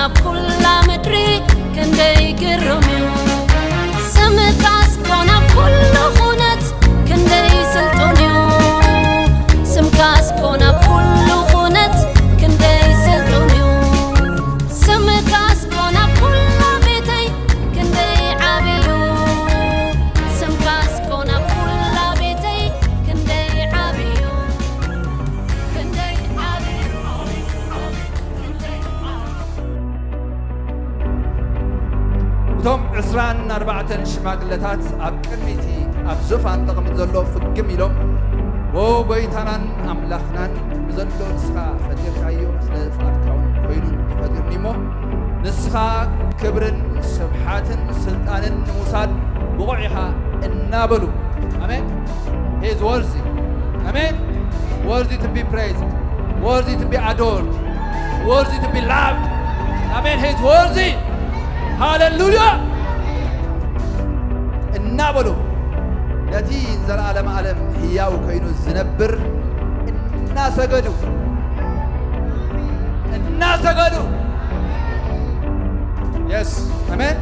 بكل مدري كندي قرميو سمكاس كونا بكل خونت كندي سلطونيو سمكاس كونا بكل خونت كندي سلطونيو سمكاس كونا بكل بيتي كندي عابيو سمكاس كونا بكل بيتي كندي عابيو كندي عابيو وتم عسران 4 شماغلتات أب كرميتي أب زفان تقمت زلو فقم إلهم وو بيتانان أملاخنان بزلو نسخة فدير كايو مثل فاركاون وينون فدير نيمو نسخة كبرن سبحاتن سلطانن موساد بقعها النابلو Amen. He is worthy. Amen. Worthy to be praised. Worthy to be adored. Worthy to be loved. Amen. He is worthy. Hallelujah. النابلو التي انزل عالم عالم هياو كينو الزنبر الناس قدو الناس قدو Yes. Amen.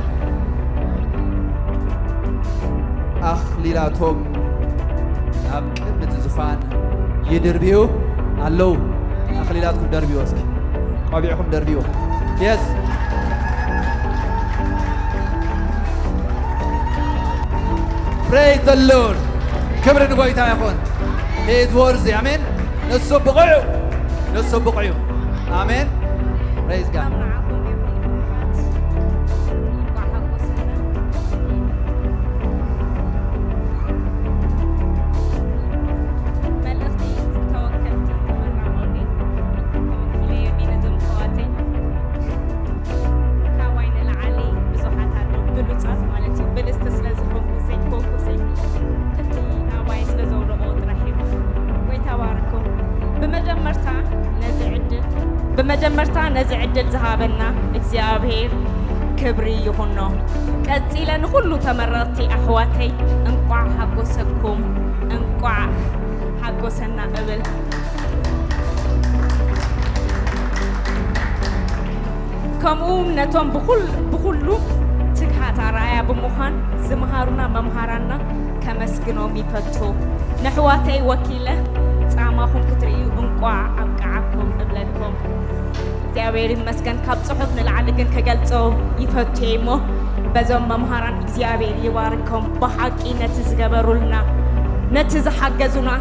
أخ ليلاتهم أبقى متزفان يدربيو ألو أخ ليلاتكم دربيو أسكي قابعكم دربيو Yes. Praise the Lord. كبر نبوي تايفون. He is worthy. Amen. نصب قيو. نصب قيو. Amen. Praise God. بمجمرتا نزعدل ذهابنا እግዚአብሔር ክብሪ ይሁንኖ ቀጽለን ሁሉ ተመረጥቲ አሕዋተይ እንቋዕ ሓጎሰኩም እንቋዕ ሓጎሰና እብል ከምኡ ነቶም ብኩሉ ትግሃት አርአያ ብምዃን ዝምሃሩና መምሃራና ከመስግኖም ይፈቱ ንሕዋተይ ወኪለ ጻማኹም ክትርእዩ እንቋዕ ኣብቃዓኩም እብለኩም እግዚአብሔር ይመስገን ካብ ጽሑፍ ንላዕሊ ግን ከገልጾ ይፈትዮ እሞ በዞም መምሃራን እግዚአብሔር ይባርኮም ብሓቂ ነቲ ዝገበሩልና ነቲ ዝሓገዙና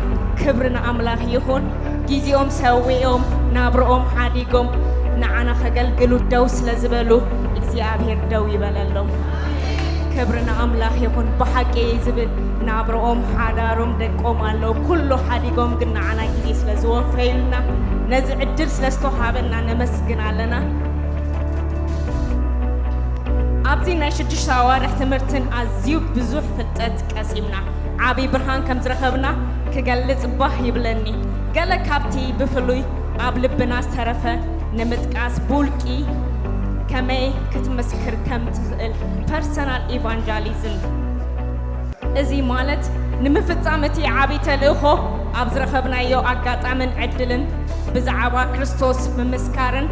ክብርና ኣምላኽ ይኹን ጊዜኦም ሰዊኦም ናብርኦም ሓዲጎም ንዓና ከገልግሉ ደው ስለ ዝበሉ እግዚአብሔር ደው ይበለሎም ክብርና ኣምላኽ ይኹን ብሓቂ ዝብል ናብርኦም ሓዳሮም ደቆም ኣለው ኩሉ ሓዲጎም ግን ንዓና ጊዜ ስለ ዝወፈዩልና ነዚ ዕድል ስለ ዝተውሃበና ነመስግን ኣለና ኣብዚ ናይ 6 ኣዋርሕ ትምህርትን ኣዝዩ ብዙሕ ፍልጠት ቀሲምና ዓብዪ ብርሃን ከም ዝረኸብና ክገልጽ ባህ ይብለኒ ገለ ካብቲ ብፍሉይ ኣብ ልብና ዝተረፈ ንምጥቃስ ቡልቂ ከመይ ክትመስክር ከም ትኽእል ፐርሰናል ኢቫንጀሊዝም እዚ ማለት ንምፍጻመቲ ዓብዪ ተልእኾ ኣብ ዝረኸብናዮ ኣጋጣምን ዕድልን ብዛዕባ ክርስቶስ ምምስካርን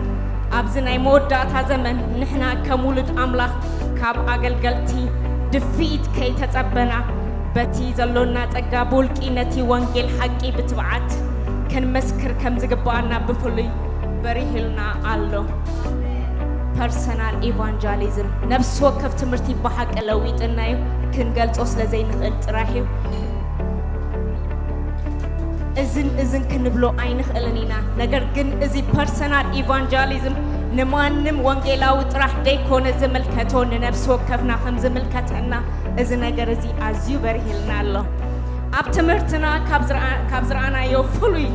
ኣብዚ ናይ መወዳእታ ዘመን ንሕና ከም ውሉድ ኣምላኽ ካብ ኣገልገልቲ ድፊት ከይተጸበና በቲ ዘሎና ጸጋ ቡልቂ ነቲ ወንጌል ሓቂ ብትብዓት ክንመስክር ከም ዝግባአና ብፍሉይ በሪሂልና ኣሎ ፐርሰናል ኢቫንጀሊዝም ነፍሲ ወከፍ ትምህርቲ ብሓቂ ለዊጥናዮ ክንገልጾ ስለዘይንኽእል ጥራሕ እዩ እዝን ክንብሎ ኣይንኽእልን ኢና ነገር ግን እዚ ፐርሰናል ኢቫንጀሊዝም ንማንም ወንጌላዊ ጥራሕ ደይኮነ ዝምልከቶ ንነፍሲ ወከፍና ከም ዝምልከተና እዚ ነገር እዚ ኣዝዩ በሪሂልና ኣሎ ኣብ ትምህርትና ካብ ዝረኣናዮ ፍሉይ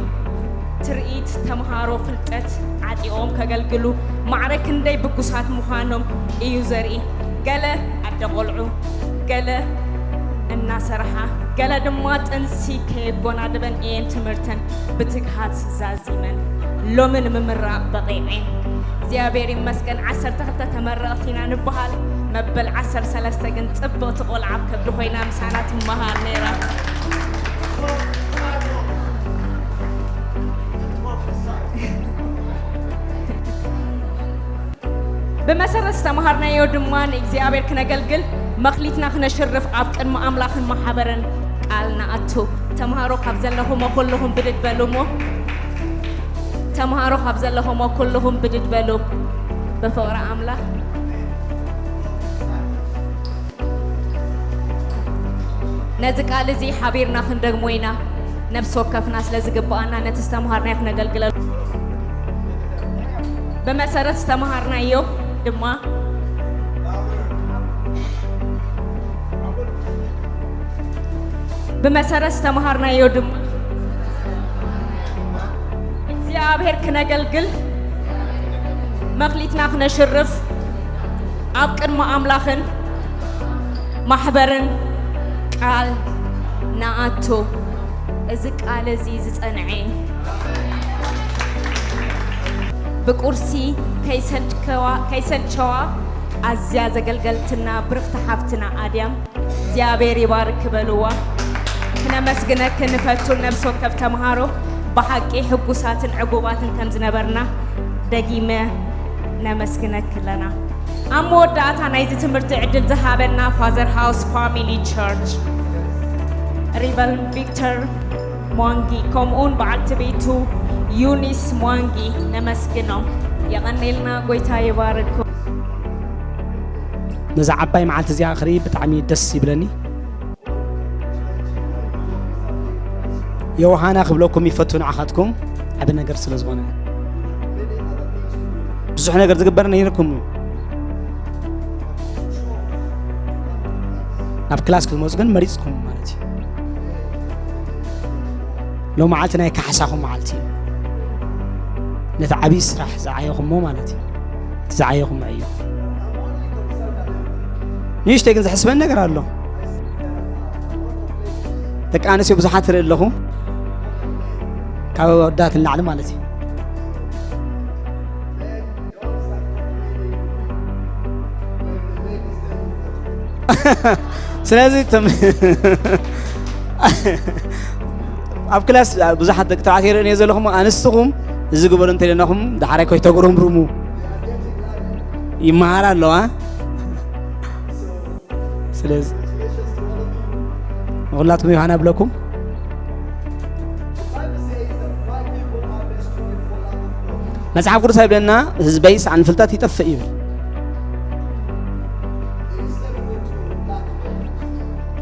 ትርኢት ተምሃሮ ፍልጠት ዓጢኦም ከገልግሉ ማዕረ ክንደይ ብጉሳት ምዃኖም እዩ ዘርኢ ገለ ኣደቆልዑ ገለ እናሰርሓ ገለ ድማ ጥንሲ ከየጎናድበን እየን ትምህርተን ብትግሃት ዛዚመን ሎሚ ንምምራቕ በቂዐን እግዚአብሔር ይመስገን 12 ተመረቕቲና ንበሃል መበል 13 ግን ጽብቕቲ ቆልዓ ከብዲ ኮይና ምሳና ትመሃር ነይራ بمسرة استمهرنا يودمان إجزاء كنجلجل مخليتنا خنشرف أبكر ما أملاخن ما حبرن قالنا أتو تمهارو خبزل لهم وكلهم بدت بلومو تمهارو خبزل لهم وكلهم بدت بلو بفقر أملاخ نزك على زي حبيرنا خندق موينا نفس وقف ناس لزق بقانا نتستمهرنا خنجلجل بمسرة استمهرنا يو دما بمسرة استمهرنا يودم እግዚአብሔር ክነገልግል መክሊትና ክነሽርፍ ኣብ ቅድሚ ኣምላኽን ማሕበርን ቃል ንኣቶ እዚ ቃል እዚ ዝጸንዐ ብቁርሲ ከይሰልቸዋ ኣዝያ ዘገልገልትና ብርክቲ ሓፍትና ኣድያም እግዚአብሔር ይባርክ በልዋ كنمسجنك كنفتو نفس وكف تمهارو بحقي حقوسات عقوبات كم زنبرنا دقيمة نمسجنك لنا أمور داتا نايزي تمرت عدل ذهابنا فازر هاوس فاميلي تشيرش ريبل فيكتور موانجي كومون بعد بيتو يونس موانجي نمسجنو يغني لنا قويتا يباركو نزع عباي مع التزيا آخري بتعمي دس يبلني يوحنا قبلكم يفتون عخاتكم عبنا نجر سلزغنا بزح نجر تقبرنا ينكم ناب كلاس كل موزقن مريضكم مالتي لو معلتنا يكحساكم معلتي نتعبيس راح زعيكم مو مالتي زعيكم معي نيش تيجن حسبنا نجر الله لك أنا سيب زحات لهم كاو ودات النعلم مالتي سلازي تم أب كلاس بزحات تعاثير إني زلهم أنستهم زقبرن تلينهم دحرك ويتقرهم برمو يمهار الله سلازي غلاتكم يوحنا بلكم مسحاب قرص هيبلنا هزبيس عن فلتات يطفئ يبل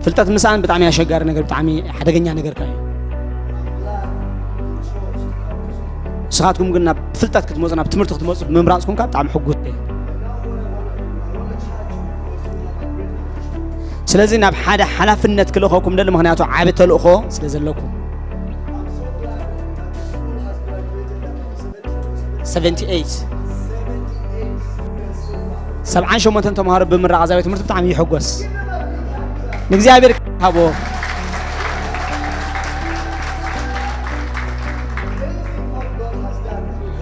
فلتات مسان بطعمي أشجار نجر بطعمي حدقنيا نجر كاي سخاتكم قلنا فلتات كتموزنا بتمرت كتموز ممراسكم كاب طعم حقوته سلازي ناب حدا حلافنت كل أخوكم دل مهنياتو عابت الأخو سلازي لكم 78 شو متن تمهار بمر عزاوي تمرت بتعمي يحقوس نجزابير هابو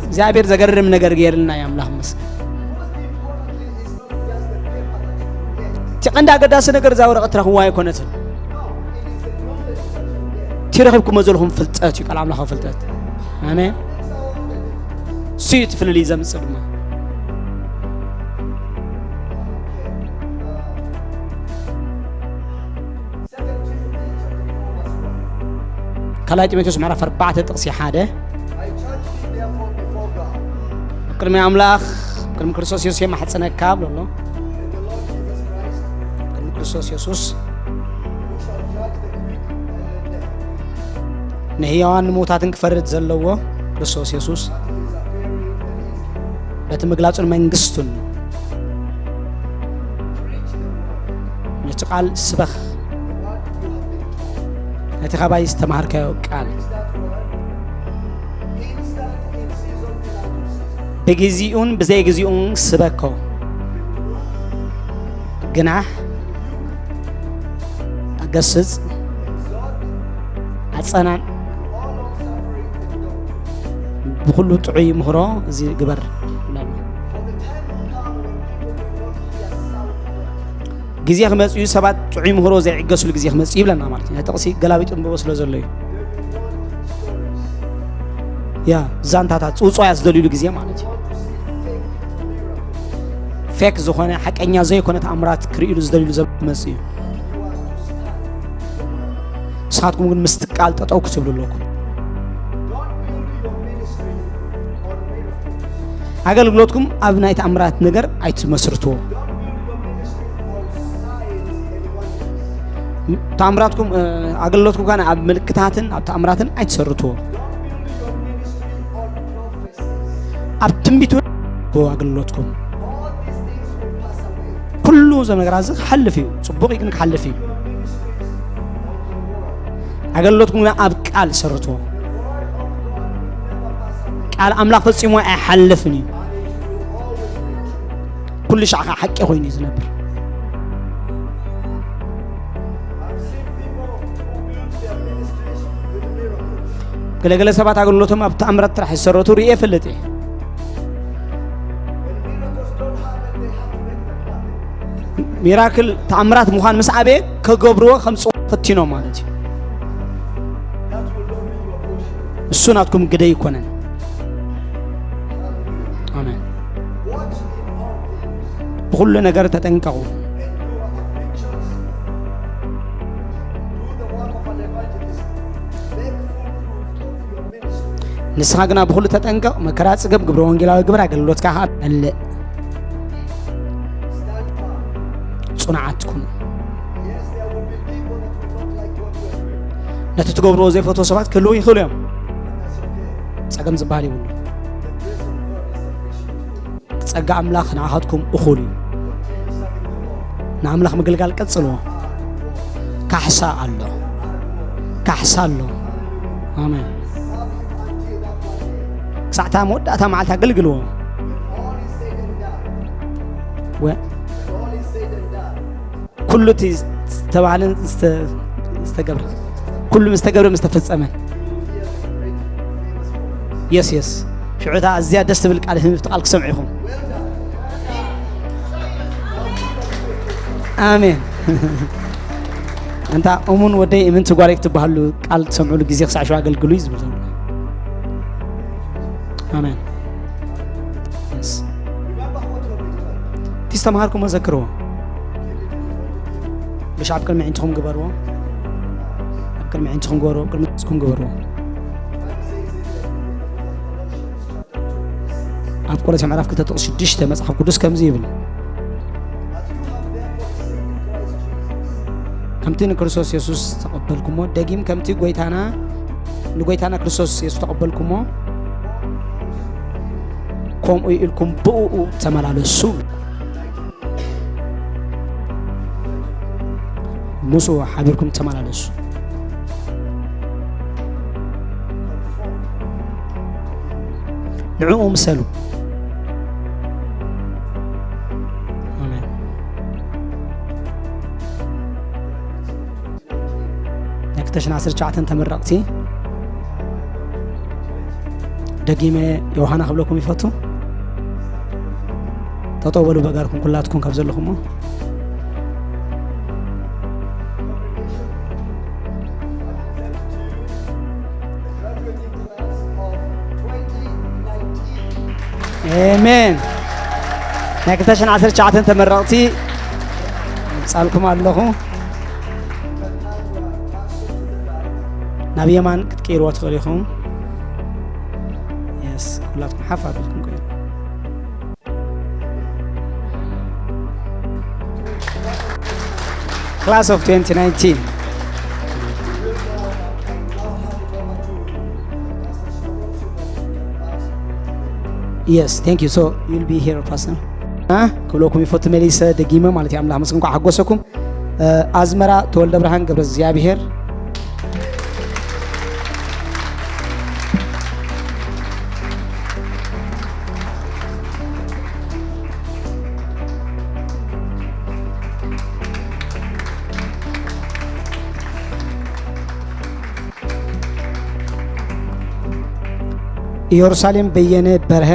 زابير زقرم نجر غيرنا يا ملاه مس تقندا قداس نجر زاور قطره هو يكونت تيرخبكم مزلهم فلطات يقال عملها فلطات امين سيت في اللي زم صدمه كلاج ميتوس معرف 4 تقصي حاده كلمه املاخ كلمه كريستوس يسوع ما حد سنه كاب لو كلمه كريستوس يسوع نهيان موتاتن كفرت زلوا كريستوس يسوع بتمغلاصن منغستون نتقال سبخ نتخباي استمهركاو قال بغزيون بزي غزيون سبكو جناح اغسص اصنان بكل طعي مهرو زي غبر غزيخ مصيو سبات طعي مهرو زي عغسل غزيخ مصي بلنا معناتي تقسي غلابيطن بوسلو زلي يا زانتاتا صوصو ياسدليلو غزي معناتي ፌክ ዝኾነ ሓቀኛ ዘይኮነ ተኣምራት ክርእሉ ዝደልዩ ዘመጽዩ ሳትኩም ግን ምስትቃል ጠጠው ክትብሉ ኣለኩም አገልግሎትኩም ኣብ ናይ ተኣምራት ነገር ኣይትመስርትዎ ተኣምራትኩም አገልግሎትኩም ካነ ኣብ ምልክታትን ኣብ ተኣምራትን ኣይትሰርትዎ ኣብ ትንቢት አገልግሎትኩም ኩሉ ዘነገራዝ ሓልፍ እዩ ጽቡቕ ግን ሓልፍ እዩ አገልግሎትኩም ኣብ ቃል ሰርትዎ ቃል አምላክ ፈጽሞ ኣይሓልፍን እዩ ኩሉ ሻዕካ ሓቂ ኮይኑ ዝነብር ገለገለ ሰባት አገልግሎቶም ኣብ ተኣምራት ጥራሕ ይሰርቱ ርኤ ፍልጥ ሚራክል ተኣምራት ምዃን ምስ ዓበየ ከገብርዎ ከምጽ ፈቲኖ ማለት እዩ እሱ ናትኩም ግደ ይኮነን አሜን በሁሉ ነገር ተጠንቀቁ ንስኻ ግና በሁሉ ተጠንቀቅ መከራ ጽገብ ግብረ ወንጌላዊ ግብረ አገልግሎትካ አለ ጽናዓትኩም ነቲ ትገብሮ ዘይፈቶ ሰባት ክህልው ይኽእሉ እዮም ጸገም ዝበሃል ይብሉ ጸጋ አምላኽ ንዓኻትኩም እኹል እዩ ንኣምላኽ ምግልጋል ቀጽልዎ ካሕሳ ኣሎ ኣሜን ክሳዕታ መወዳእታ መዓልቲ ኣገልግልዎ ኩሉ እቲ ዝተባህለን ዝተገብረ ኩሉ ምስተገብረ ምስተፈጸመን የስ ሽዑታ ኣዝያ ደስ ትብል ቃል ምፍትቃል ክሰምዑ ኢኹም አሜን እንታ እሙን ወደይ እምንቲ ጓሬክ ትባሃሉ ቃል ትሰምዑሉ ግዜ ክሳዕ ሸው አገልግሉ ይዝብል አሜን yes تستمهاركم مذكروا بشعب كلمة عندكم جبروا كلمة عندكم جبروا كلمة عندكم جبروا أبقول لك معرف كنت تقصد دشته مسح قدس كم زيبل كم تين كريستوس يسوع تقبلكم دقيم كم تي قويتانا كريستوس يسوع تقبلكم كم يلكم بؤ تمال على السوق موسو حبيبكم تمال على السوق نعوم سلو آمين نكتشن عصر شعتن تمرقتي دقيمة يوحنا قبلكم يفتو تطولوا بقاركم كلاتكم كبزل لكم آمين نكتشن عصر شعتن تمرقتي سألكم الله نبي مان كتكيروا تخليكم يس كلاتكم حفا بلكم كير Class of 2019 Yes, thank you. So you'll be here, Pastor. كلكم يفوت مليسة دقيمة مالتي عملها مسكنكم حقوسكم أزمرة تولد برهان قبل الزيابير ኢየሩሳሌም በየነ በርሀ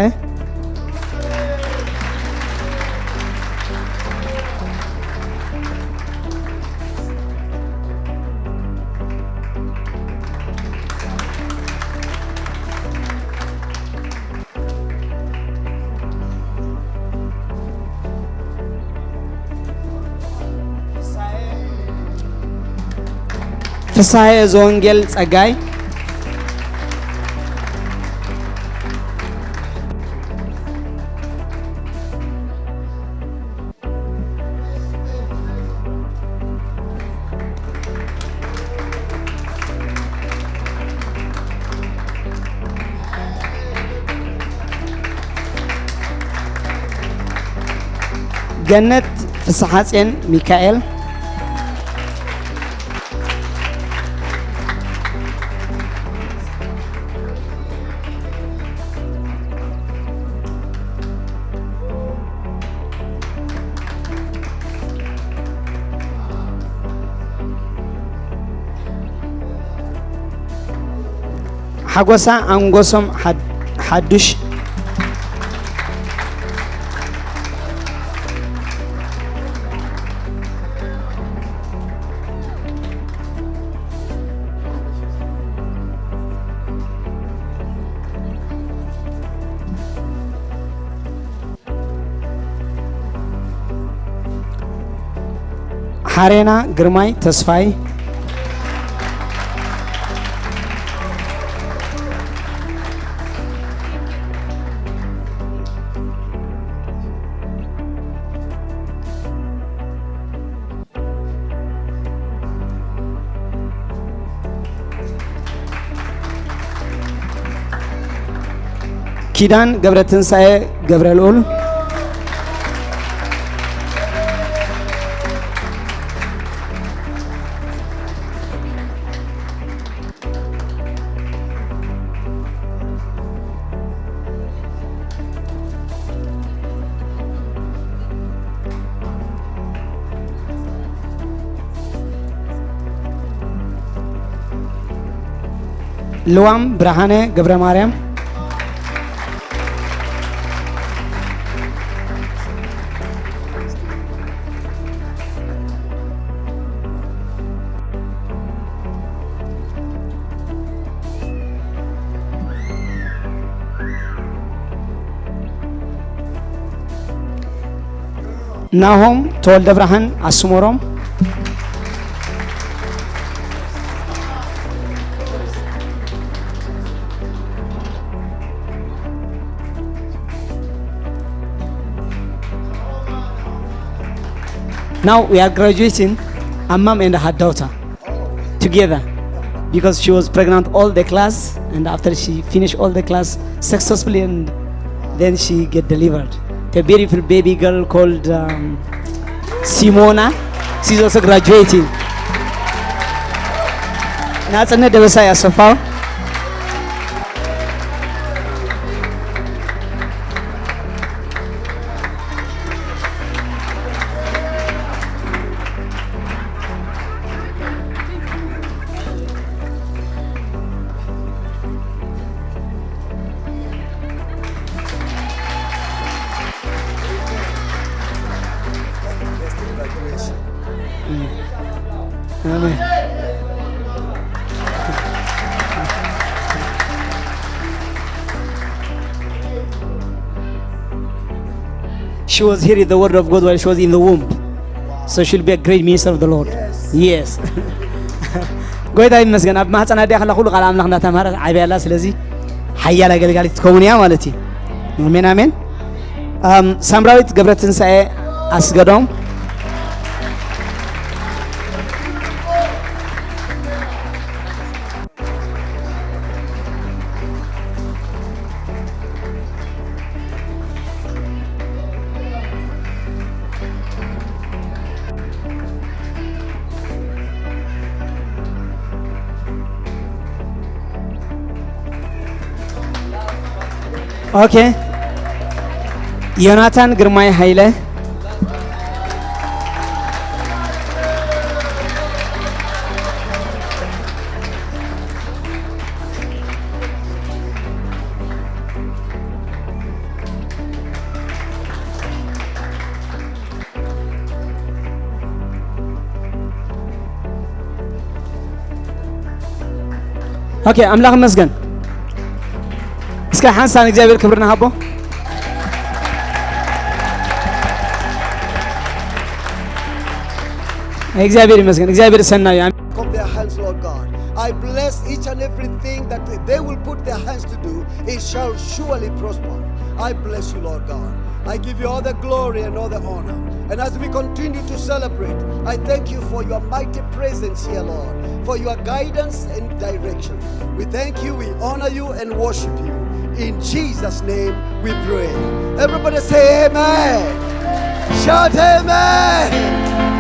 ፍሳሐ ዘወንጌል ጸጋይ ገነት ፍስሐጽን ሚካኤል ሓጎሳ አንጎሶም ሓዱሽ ሐሬና ግርማይ ተስፋይ ኪዳን ገብረትንሳኤ ገብረልዑል ልዋም ብርሃነ ገብረ ማርያም ናሆም ተወልደ ብርሃን አስሞሮም Now we are graduating Ammam and her daughter together because she was pregnant all the class and after she finished all the class successfully and then she get delivered. A beautiful baby girl called Simona. She's also graduating. Natsane Devasai Asafao. Amen. She was hearing the word of God while she was in the womb. So she'll be a great minister of the Lord. Yes. ጎይታ ይመስገን ኣብ ማህፀና ዲያ ከላ ኩሉ ቃል ኣምላኽ እንዳተማሃረ ዓብያላ ስለዚ ሓያል ኣገልጋሊት ትከውን እያ ማለት እዩ። አሜን አሜን። ሳምራዊት ገብረትንሳኤ አስገዶም ኦኬ ዮናታን ግርማይ ኃይለ ኦኬ አምላክ መስገን እስከ ሓንሳን እግዚአብሔር ክብርና ሃቦ እግዚአብሔር ይመስገን እግዚአብሔር ሰናይ Come their hands, Lord God. Yes, each and everything that they will put their hands to do, it shall surely prosper. I bless you, Lord God. I give you all the glory and all the honor. And as we continue to celebrate, I thank you for your mighty presence here, Lord, for your guidance and direction. We thank you, we honor you, and worship you. In Jesus' name we pray. Everybody say amen. Shout amen.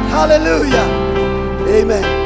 Hallelujah. Amen.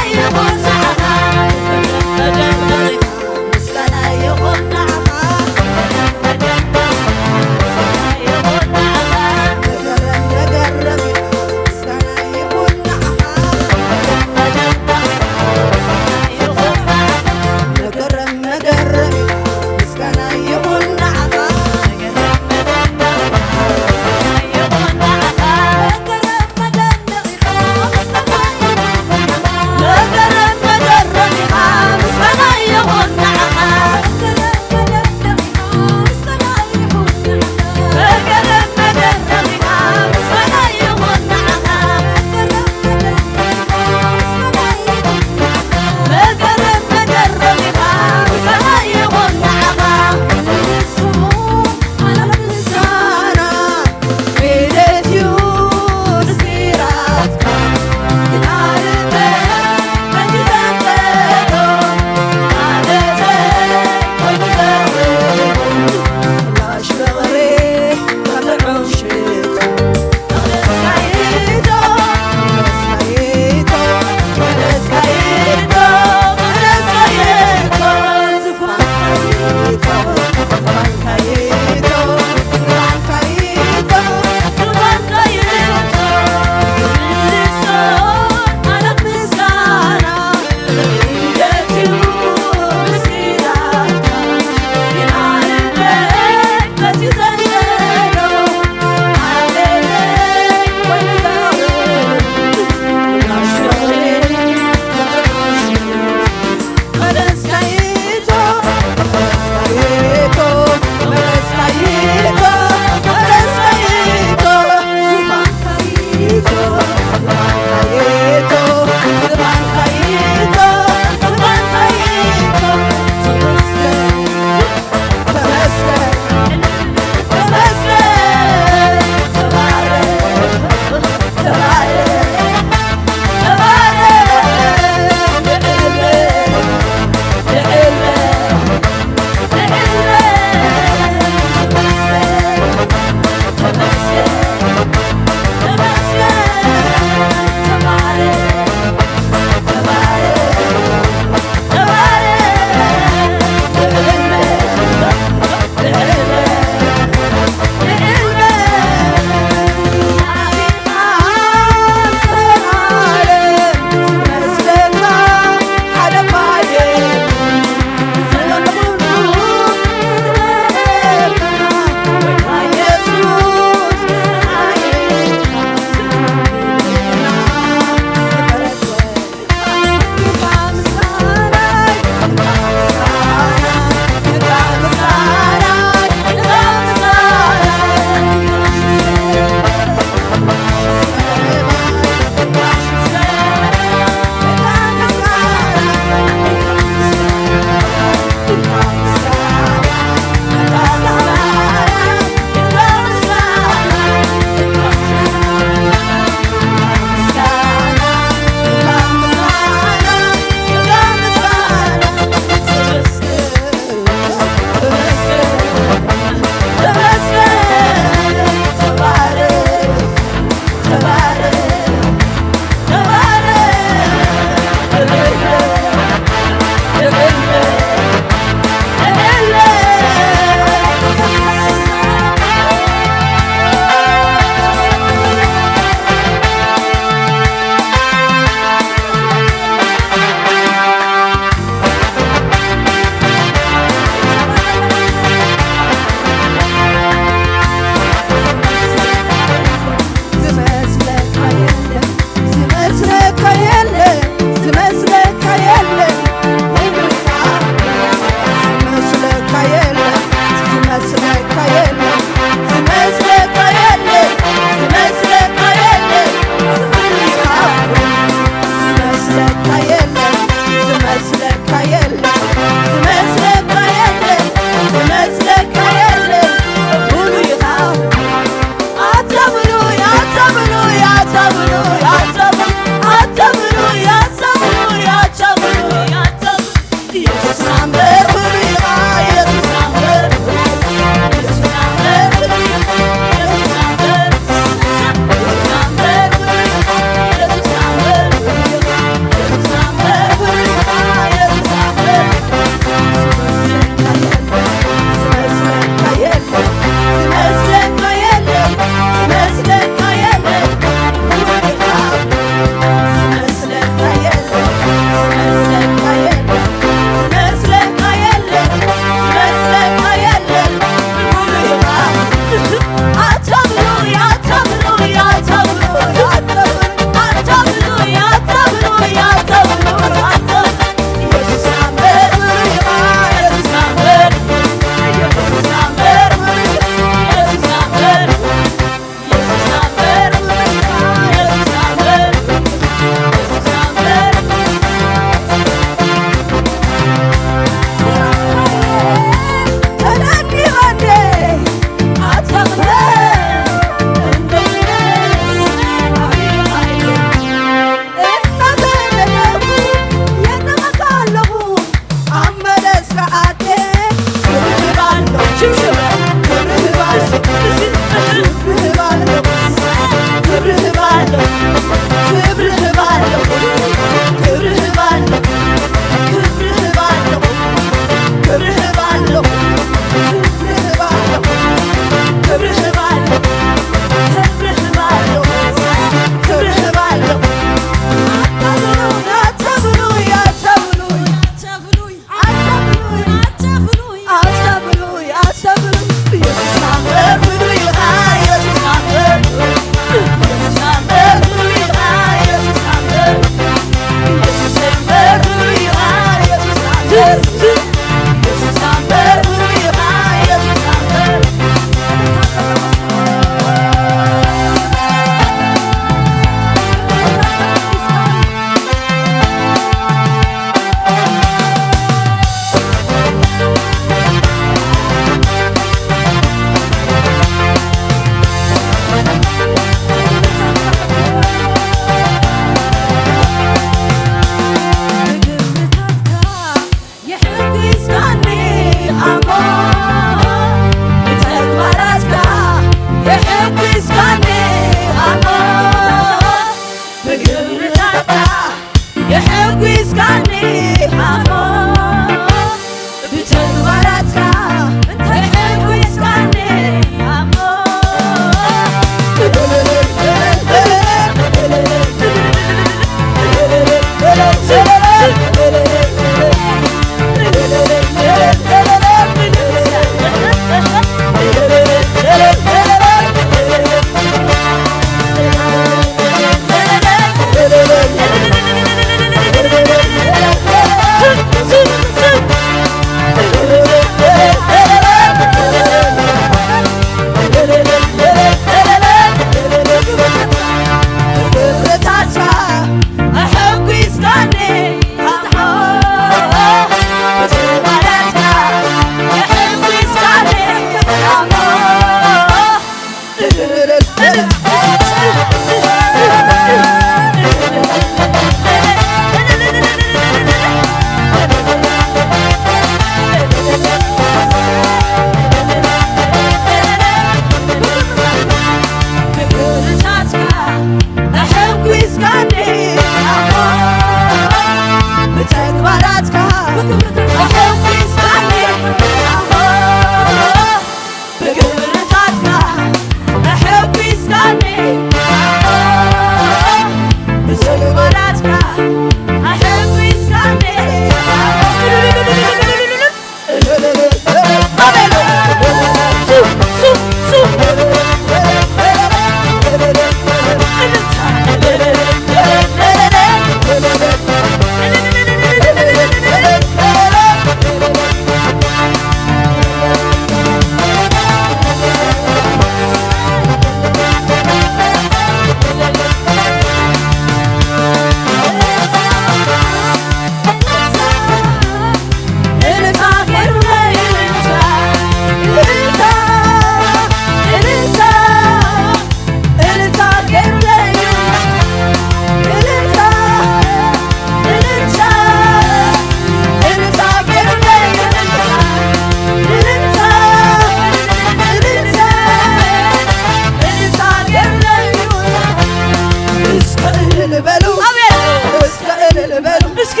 እስኪ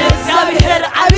እግዚአብሔር ዓቢ